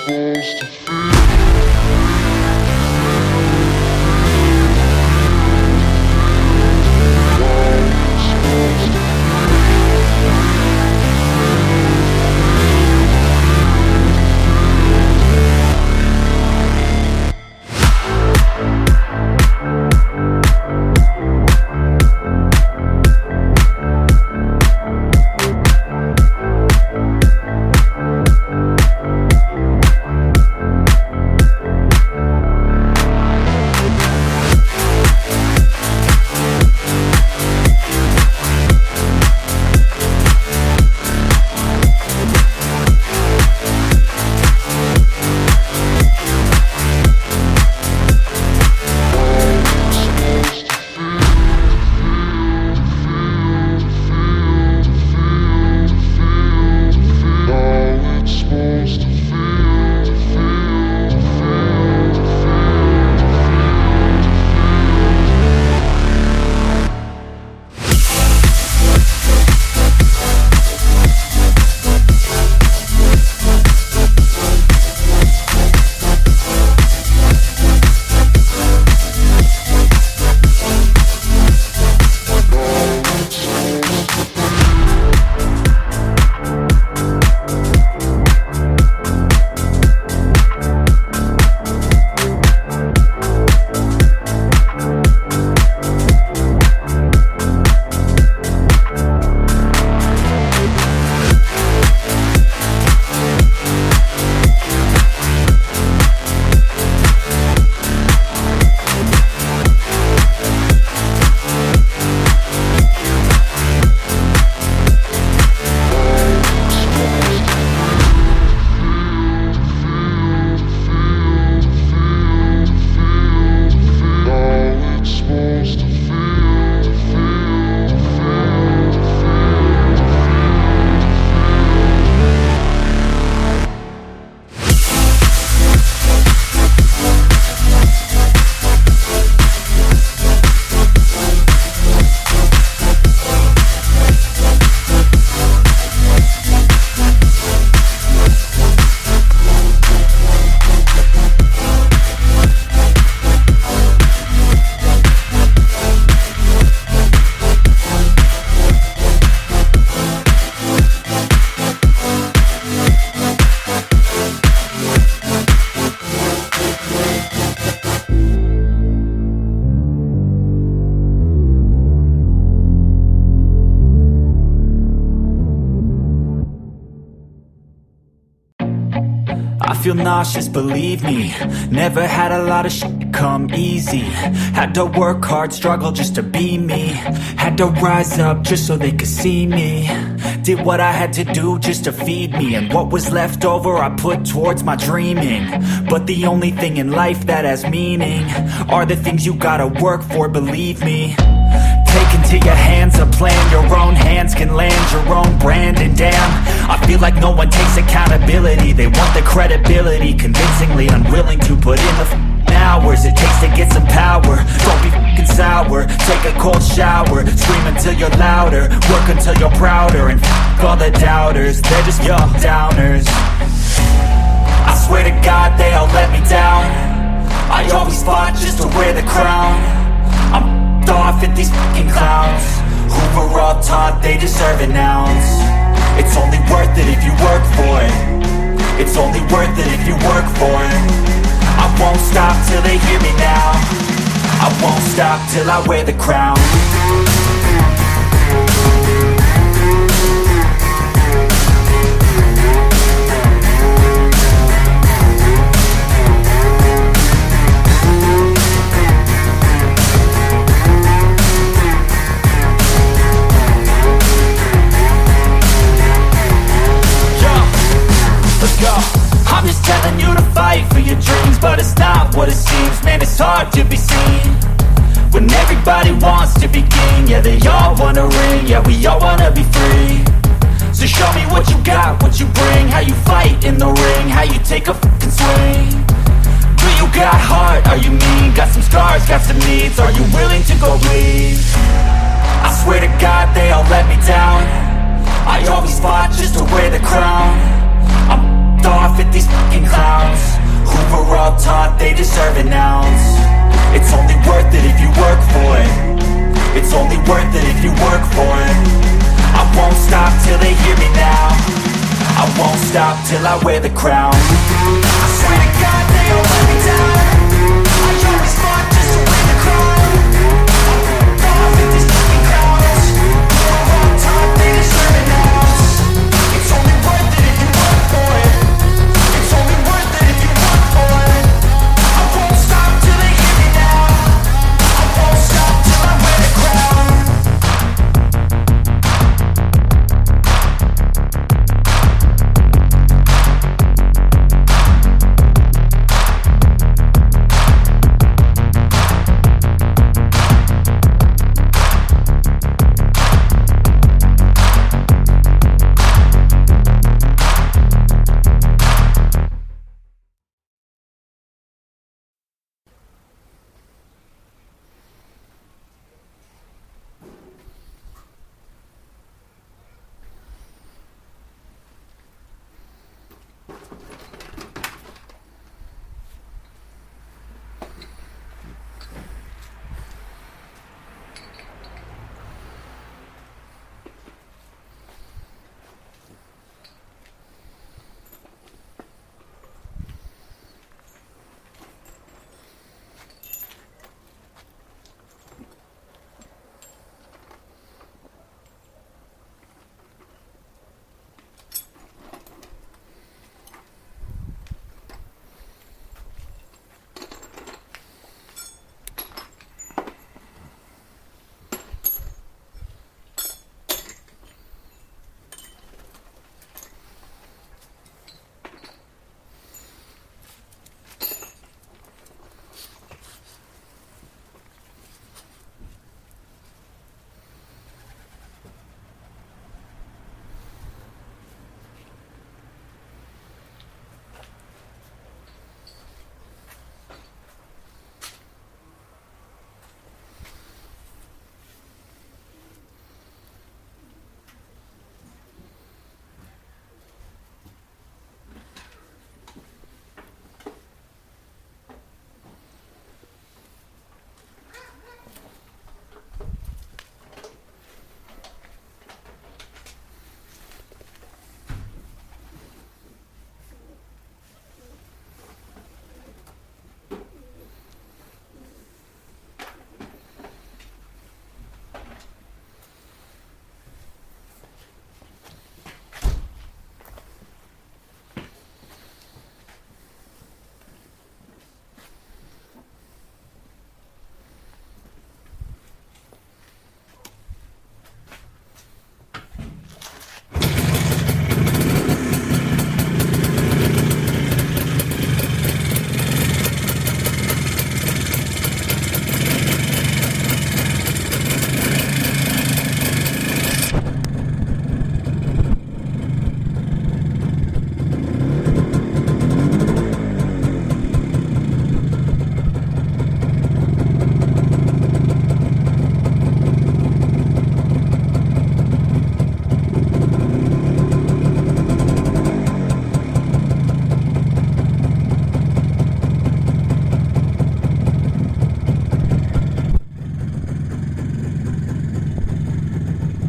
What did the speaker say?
supposed to feel. I feel nauseous, believe me. Never had a lot of shit come easy. Had to work hard, struggle just to be me. Had to rise up just so they could see me. Did what I had to do just to feed me. And what was left over I put towards my dreaming. But the only thing in life that has meaning are the things you gotta work for, believe me. Take into your hands a plan. Your own hands can land your own brand. And damn, I feel like no one takes accountability. They want the credibility, convincingly unwilling to put in the hours it takes to get some power. Don't be f***ing sour. Take a cold shower. Scream until you're louder. Work until you're prouder. And f*** all the doubters, they're just your downers. I swear to God they all let me down. I always fought just to wear the crown. I'm off at these fucking clowns who were all taught they deserve an ounce. It's only worth it if you work for it. It's only worth it if you work for it. I won't stop till they hear me now. I won't stop till I wear the crown. I'm just telling you to fight for your dreams, but it's not what it seems. Man, it's hard to be seen when everybody wants to be king. Yeah, they all wanna ring, yeah, we all wanna be free. So show me what you got, what you bring, how you fight in the ring, how you take a fucking swing. Do you got heart, are you mean? Got some scars, got some needs, are you willing to go bleed? I swear to God they all let me down. I always fought just to wear the crown. I'm off at these fucking clowns who were all taught they deserve an ounce. It's only worth it if you work for it. It's only worth it if you work for it. I won't stop till they hear me now. I won't stop till I wear the crown. I swear to God